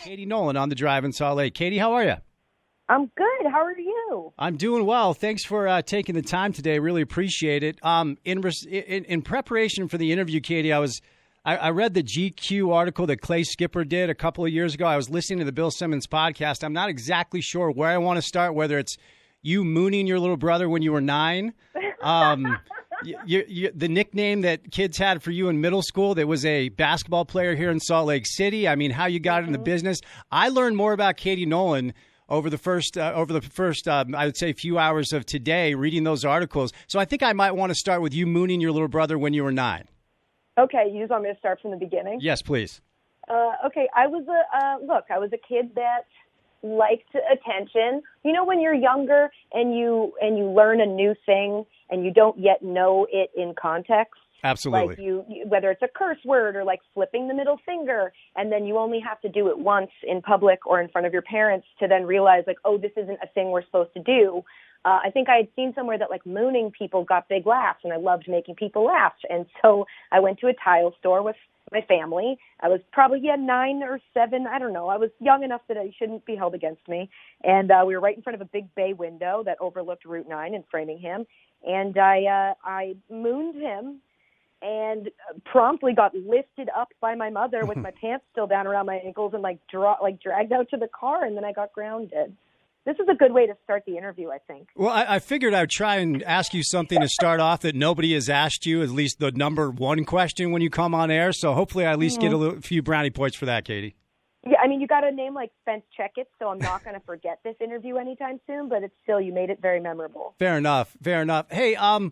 Katie Nolan on the Drive in Salt Lake. Katie, how are you? I'm good. How are you? I'm doing well. Thanks for taking the time today. Really appreciate it. In preparation for the interview, Katie, I read the GQ article that Clay Skipper did a couple of years ago. I was listening to the Bill Simmons podcast. I'm not exactly sure where I want to start, whether it's you mooning your little brother when you were 9. The nickname that kids had for you in middle school that was a basketball player here in Salt Lake City. I mean, how you got into business. I learned more about Katie Nolan over the first, I would say, few hours of today reading those articles. So I think I might want to start with you mooning your little brother when you were 9. Okay, you just want me to start from the beginning? Yes, please. Okay, I was a kid that liked attention. You know, when you're younger and you learn a new thing and you don't yet know it in context. Absolutely. Like you, whether it's a curse word or like flipping the middle finger, and then you only have to do it once in public or in front of your parents to then realize like, oh, this isn't a thing we're supposed to do. I think I had seen somewhere that like mooning people got big laughs, and I loved making people laugh. And so I went to a tile store with my family. I was probably 9 or 7. I don't know. I was young enough that it shouldn't be held against me. And we were right in front of a big bay window that overlooked Route 9 in Framingham. And I mooned him and promptly got lifted up by my mother with my pants still down around my ankles and dragged out to the car, and then I got grounded. This is a good way to start the interview, I think. Well, I figured I would try and ask you something to start off that nobody has asked you, at least the number one question when you come on air. So hopefully I at least get a few brownie points for that, Katie. Yeah, I mean, you got a name like Spence Checkett, so I'm not going to forget this interview anytime soon, but you made it very memorable. Fair enough. Hey, I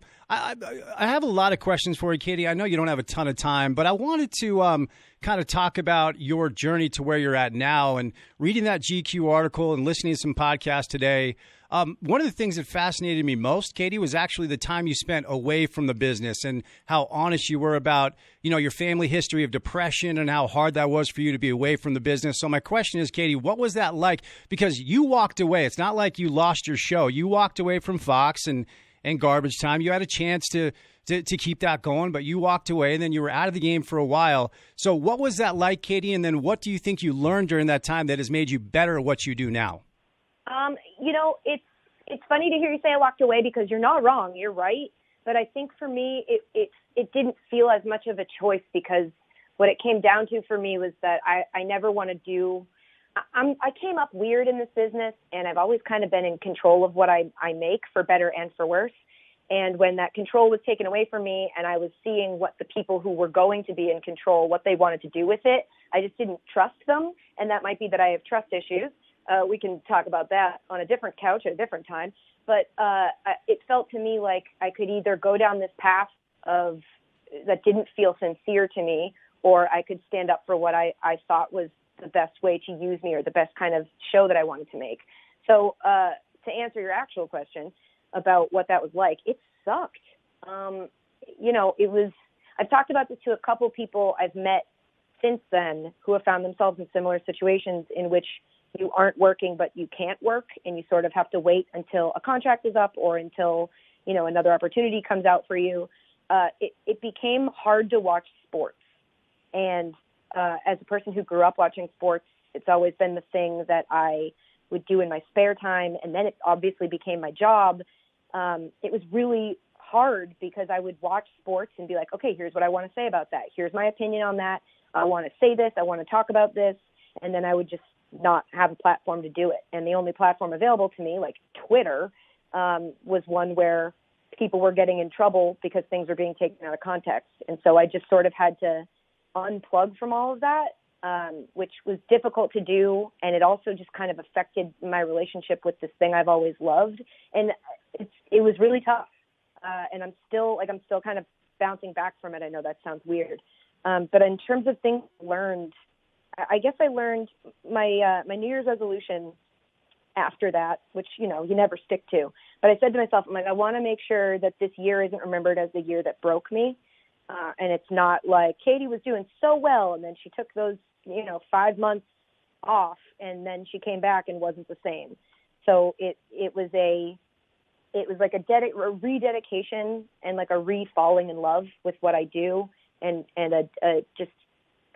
have a lot of questions for you, Katie. I know you don't have a ton of time, but I wanted to kind of talk about your journey to where you're at now. And reading that GQ article and listening to some podcasts today, one of the things that fascinated me most, Katie, was actually the time you spent away from the business and how honest you were about, your family history of depression and how hard that was for you to be away from the business. So my question is, Katie, what was that like? Because you walked away. It's not like you lost your show. You walked away from Fox and Garbage Time. You had a chance to keep that going, but you walked away and then you were out of the game for a while. So what was that like, Katie? And then what do you think you learned during that time that has made you better at what you do now? It's funny to hear you say I walked away because you're not wrong. You're right. But I think for me, it didn't feel as much of a choice because what it came down to for me was that I never want to do – I came up weird in this business, and I've always kind of been in control of what I make, for better and for worse. And when that control was taken away from me and I was seeing what the people who were going to be in control, what they wanted to do with it, I just didn't trust them. And that might be that I have trust issues. We can talk about that on a different couch at a different time. But it felt to me like I could either go down this path that didn't feel sincere to me, or I could stand up for what I thought was the best way to use me or the best kind of show that I wanted to make. So to answer your actual question about what that was like, it sucked. It was, I've talked about this to a couple people I've met since then who have found themselves in similar situations in which you aren't working, but you can't work, and you sort of have to wait until a contract is up or until, another opportunity comes out for you. It became hard to watch sports. And as a person who grew up watching sports, it's always been the thing that I would do in my spare time. And then it obviously became my job. It was really hard because I would watch sports and be like, okay, here's what I want to say about that. Here's my opinion on that. I want to say this. I want to talk about this. And then I would just not have a platform to do it. And the only platform available to me, like Twitter, was one where people were getting in trouble because things were being taken out of context. And so I just sort of had to unplug from all of that, which was difficult to do. And it also just kind of affected my relationship with this thing I've always loved. And it was really tough. And I'm still kind of bouncing back from it. I know that sounds weird. But in terms of things learned, I guess I learned my New Year's resolution after that, which, you never stick to. But I said to myself, I want to make sure that this year isn't remembered as the year that broke me. And it's not like Katie was doing so well, and then she took those, 5 months off, and then she came back and wasn't the same. So it was like a rededication and like a re-falling in love with what I do, and a just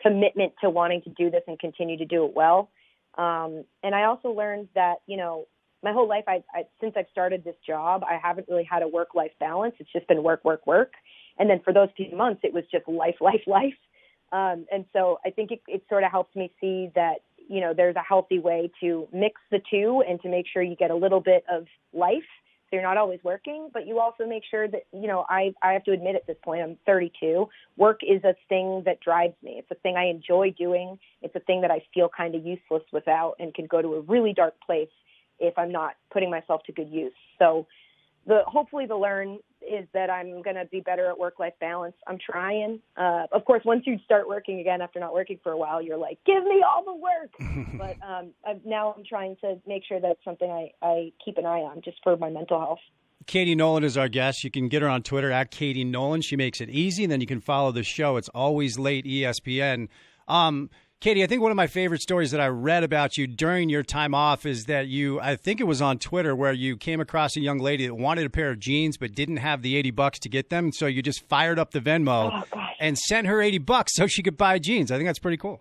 commitment to wanting to do this and continue to do it well. And I also learned that, my whole life, since I've started this job, I haven't really had a work-life balance. It's just been work, work, work. And then for those few months, it was just life, life, life. And so I think it sort of helped me see that, there's a healthy way to mix the two and to make sure you get a little bit of life. So you're not always working, but you also make sure that, I have to admit at this point, I'm 32. Work is a thing that drives me. It's a thing I enjoy doing. It's a thing that I feel kind of useless without and can go to a really dark place if I'm not putting myself to good use. So hopefully the learn is that I'm going to be better at work-life balance. I'm trying. Of course, once you start working again after not working for a while, you're like, give me all the work. But now I'm trying to make sure that it's something I keep an eye on just for my mental health. Katie Nolan is our guest. You can get her on Twitter at Katie Nolan. She makes it easy, and then you can follow the show. It's Always Late ESPN. Katie, I think one of my favorite stories that I read about you during your time off is that I think it was on Twitter, where you came across a young lady that wanted a pair of jeans but didn't have the $80 to get them. So you just fired up the Venmo and sent her $80 so she could buy jeans. I think that's pretty cool.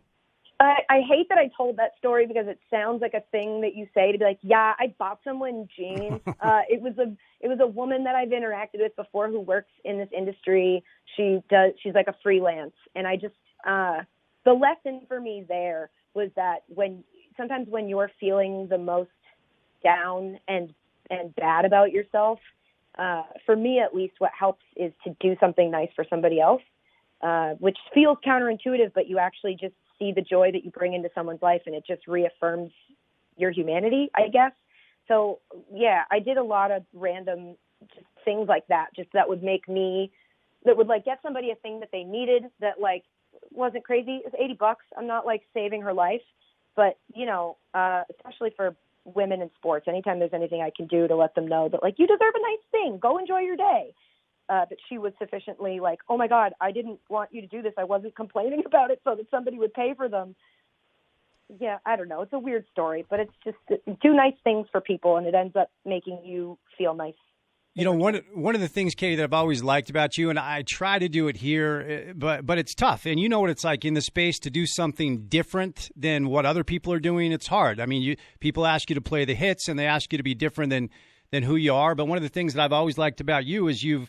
I hate that I told that story because it sounds like a thing that you say to be like, yeah, I bought someone jeans. It was a woman that I've interacted with before who works in this industry. She's like a freelance. And I just, the lesson for me there was that sometimes when you're feeling the most down and bad about yourself, for me at least, what helps is to do something nice for somebody else, which feels counterintuitive, but you actually just see the joy that you bring into someone's life, and it just reaffirms your humanity, I guess. So, yeah, I did a lot of random just things like that, just that would get somebody a thing that they needed that, wasn't crazy. It's $80. I'm not saving her life, but especially for women in sports, anytime there's anything I can do to let them know that you deserve a nice thing, go enjoy your day. That she was sufficiently oh my God, I didn't want you to do this. I wasn't complaining about it so that somebody would pay for them. Yeah, I don't know. It's a weird story, but it's just do nice things for people, and it ends up making you feel nice. One of the things, Katie, that I've always liked about you, and I try to do it here, but it's tough. And you know what it's like in the space to do something different than what other people are doing. It's hard. I mean, people ask you to play the hits, and they ask you to be different than who you are. But one of the things that I've always liked about you is you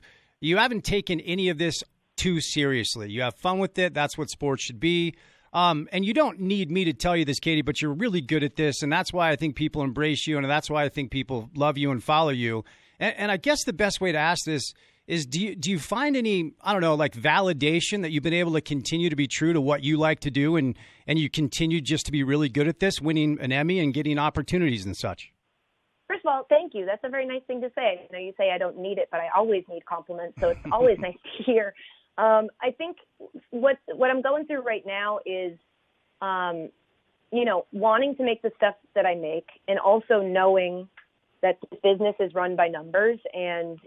haven't taken any of this too seriously. You have fun with it. That's what sports should be. And you don't need me to tell you this, Katie, but you're really good at this. And that's why I think people embrace you. And that's why I think people love you and follow you. And I guess the best way to ask this is, do you find any, validation that you've been able to continue to be true to what you like to do, and you continue just to be really good at this, winning an Emmy and getting opportunities and such? First of all, thank you. That's a very nice thing to say. You say I don't need it, but I always need compliments, so it's always nice to hear. I think what I'm going through right now is, wanting to make the stuff that I make, and also knowing that this business is run by numbers, and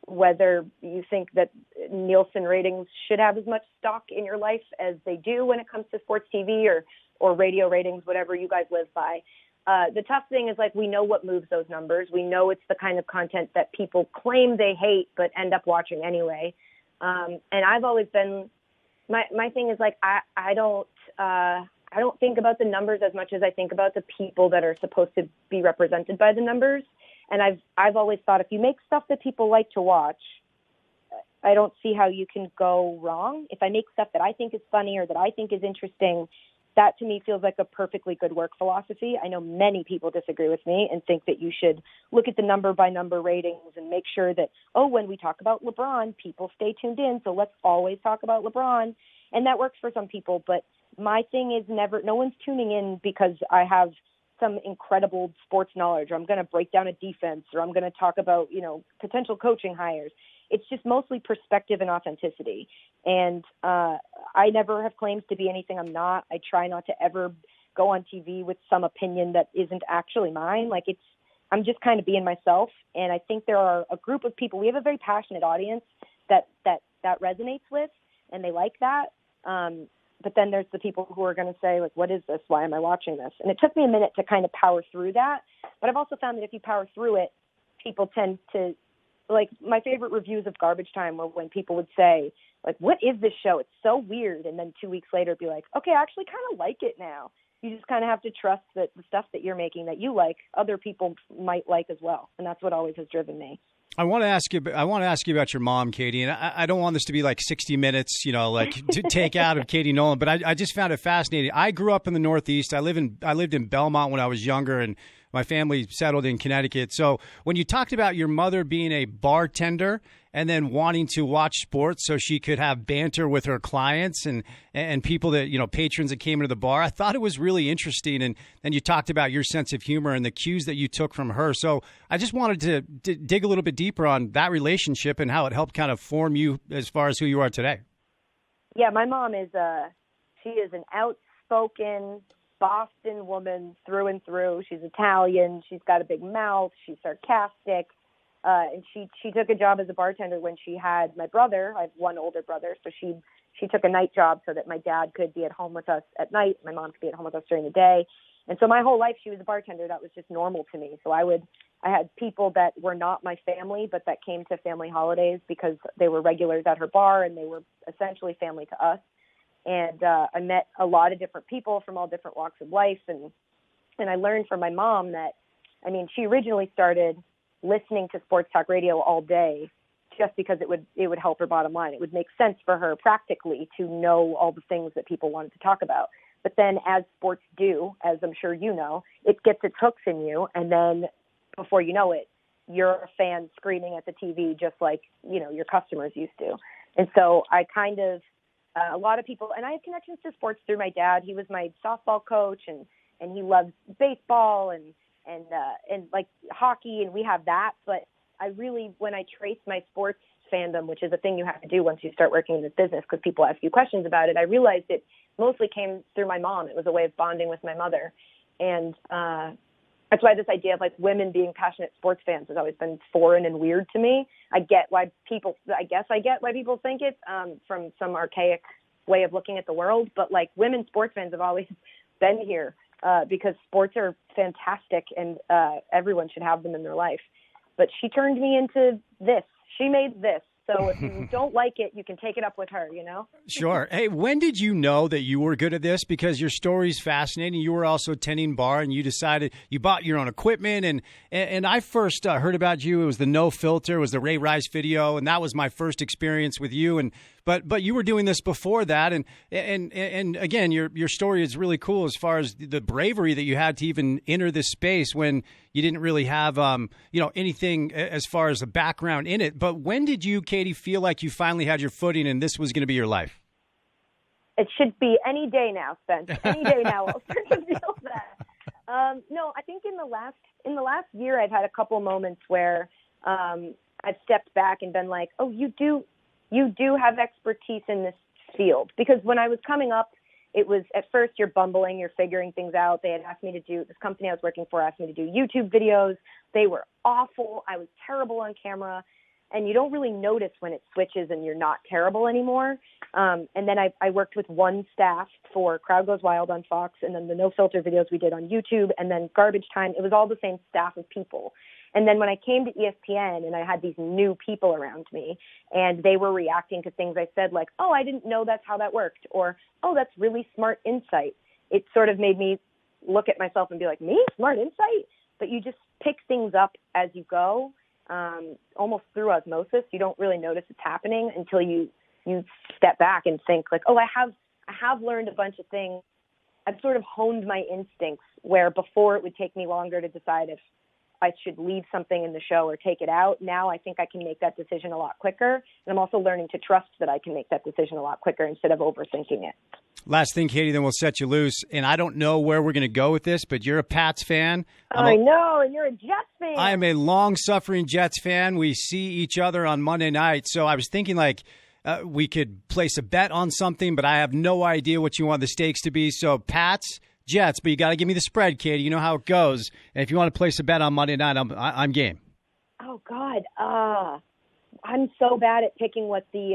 whether you think that Nielsen ratings should have as much stock in your life as they do when it comes to sports TV or radio ratings, whatever you guys live by. The tough thing is we know what moves those numbers. We know it's the kind of content that people claim they hate but end up watching anyway. And I've always been, my thing is I don't think about the numbers as much as I think about the people that are supposed to be represented by the numbers. And I've always thought if you make stuff that people like to watch, I don't see how you can go wrong. If I make stuff that I think is funny or that I think is interesting, that to me feels like a perfectly good work philosophy. I know many people disagree with me and think that you should look at the number by number ratings and make sure that, when we talk about LeBron, people stay tuned in. So let's always talk about LeBron. And that works for some people. But my thing is no one's tuning in because I have some incredible sports knowledge, or I'm going to break down a defense, or I'm going to talk about, potential coaching hires. It's just mostly perspective and authenticity. And I never have claims to be anything I'm not. I try not to ever go on TV with some opinion that isn't actually mine. I'm just kind of being myself. And I think there are a group of people. We have a very passionate audience that resonates with, and they like that. But then there's the people who are going to say, what is this? Why am I watching this? And it took me a minute to kind of power through that. But I've also found that if you power through it, people tend to, my favorite reviews of Garbage Time were when people would say, what is this show? It's so weird. And then 2 weeks later be like, okay, I actually kind of like it now. you just kind of have to trust that the stuff that you're making that you like, other people might like as well. And that's what always has driven me. I want to ask you about your mom, Katie, and I don't want this to be like 60 Minutes, like to take out of Katie Nolan, but I just found it fascinating. I grew up in the Northeast. I lived in Belmont when I was younger, and my family settled in Connecticut. So when you talked about your mother being a bartender and then wanting to watch sports so she could have banter with her clients and people that, patrons that came into the bar, I thought it was really interesting. And you talked about your sense of humor and the cues that you took from her. So I just wanted to dig a little bit deeper on that relationship and how it helped kind of form you as far as who you are today. Yeah, my mom is she is an outspoken Boston woman through and through. She's Italian. She's got a big mouth. She's sarcastic. And she took a job as a bartender when she had my brother. I have one older brother. So she took a night job so that my dad could be at home with us at night. My mom could be at home with us during the day. And so my whole life she was a bartender. That was just normal to me. So I had people that were not my family, but that came to family holidays because they were regulars at her bar and they were essentially family to us. And I met a lot of different people from all different walks of life. And I learned from my mom that, she originally started listening to sports talk radio all day just because it would help her bottom line. It would make sense for her practically to know all the things that people wanted to talk about. But then as sports do, as I'm sure you know, it gets its hooks in you. And then before you know it, you're a fan screaming at the TV just like, your customers used to. And so I kind of, a lot of people, and I have connections to sports through my dad. He was my softball coach, and he loves baseball and like hockey, and we have that. But I really, when I trace my sports fandom, which is a thing you have to do once you start working in this business because people ask you questions about it, I realized it mostly came through my mom. It was a way of bonding with my mother, and that's why this idea of like women being passionate sports fans has always been foreign and weird to me. I get why people think it's from some archaic way of looking at the world, but like women sports fans have always been here because sports are fantastic and everyone should have them in their life. But she turned me into this. She made this. So if you don't like it, you can take it up with her, Sure. Hey, when did you know that you were good at this? Because your story's fascinating. You were also tending bar, and you decided you bought your own equipment. And I first heard about you. It was the No Filter. It was the Ray Rice video, and that was my first experience with you. But you were doing this before that, and again, your story is really cool as far as the bravery that you had to even enter this space when you didn't really have anything as far as a background in it. But when did you, Katie, feel like you finally had your footing and this was going to be your life? It should be any day now, Spence. Any day now, I'll start to feel that. No, I think in the last year, I've had a couple moments where I've stepped back and been like, oh, you do have expertise in this field. Because when I was coming up, it was at first you're bumbling, you're figuring things out. They had asked me to do, this company I was working for asked me to do YouTube videos. They were awful. I was terrible on camera. And you don't really notice when it switches and you're not terrible anymore. And then I worked with one staff for Crowd Goes Wild on Fox, and then the No Filter videos we did on YouTube, and then Garbage Time. It was all the same staff of people. And then when I came to ESPN and I had these new people around me and they were reacting to things I said like, oh, I didn't know that's how that worked, or, oh, that's really smart insight. It sort of made me look at myself and be like, me? Smart insight? But you just pick things up as you go, almost through osmosis. You don't really notice it's happening until you step back and think like, oh, I have learned a bunch of things. I've sort of honed my instincts where before it would take me longer to decide if I should leave something in the show or take it out. Now I think I can make that decision a lot quicker. And I'm also learning to trust that I can make that decision a lot quicker instead of overthinking it. Last thing, Katie, then we'll set you loose. And I don't know where we're going to go with this, but you're a Pats fan. I know, and you're a Jets fan. I am a long-suffering Jets fan. We see each other on Monday night. So I was thinking like we could place a bet on something, but I have no idea what you want the stakes to be. So Pats, Jets, but you got to give me the spread, Katie. You know how it goes. And if you want to place a bet on Monday night, I'm game. Oh, God. I'm so bad at picking what the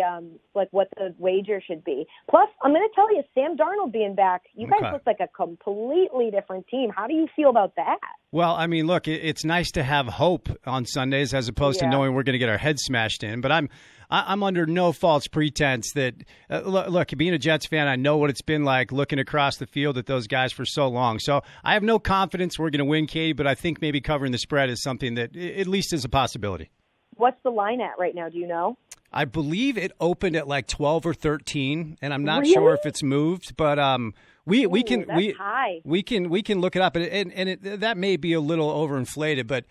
what the wager should be. Plus, I'm going to tell you, Sam Darnold being back, you guys look like a completely different team. How do you feel about that? Well, I mean, look, it's nice to have hope on Sundays as opposed to knowing we're going to get our heads smashed in. But I'm under no false pretense that, look, being a Jets fan, I know what it's been like looking across the field at those guys for so long. So I have no confidence we're going to win, Katie, but I think maybe covering the spread is something that at least is a possibility. What's the line at right now? Do you know? I believe it opened at like 12 or 13, and I'm not sure if it's moved, but we can look it up, and that may be a little overinflated, but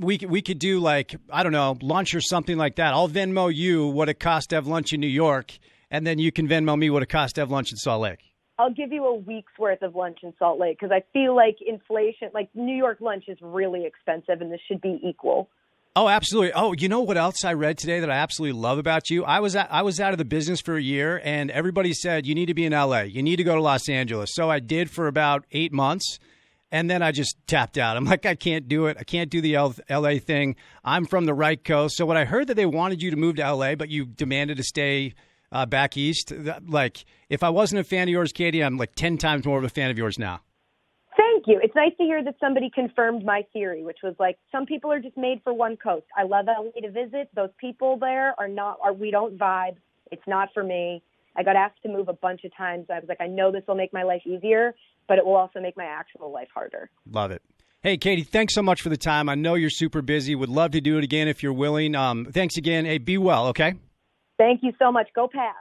we could do like, I don't know, lunch or something like that. I'll Venmo you what it cost to have lunch in New York, and then you can Venmo me what it cost to have lunch in Salt Lake. I'll give you a week's worth of lunch in Salt Lake because I feel like inflation, like New York lunch is really expensive, and this should be equal. Oh, absolutely. Oh, you know what else I read today that I absolutely love about you? I was out of the business for a year, and everybody said, you need to be in L.A. You need to go to Los Angeles. So I did for about 8 months, and then I just tapped out. I'm like, I can't do it. I can't do the L.A. thing. I'm from the right coast. So when I heard that they wanted you to move to L.A., but you demanded to stay back east, like, if I wasn't a fan of yours, Katie, I'm like 10 times more of a fan of yours now. Thank you. It's nice to hear that somebody confirmed my theory, which was like, some people are just made for one coast. I love LA to visit. Those people there we don't vibe. It's not for me. I got asked to move a bunch of times. I was like, I know this will make my life easier, but it will also make my actual life harder. Love it. Hey, Katie, thanks so much for the time. I know you're super busy. Would love to do it again if you're willing. Thanks again. Hey, be well, okay? Thank you so much. Go Pats.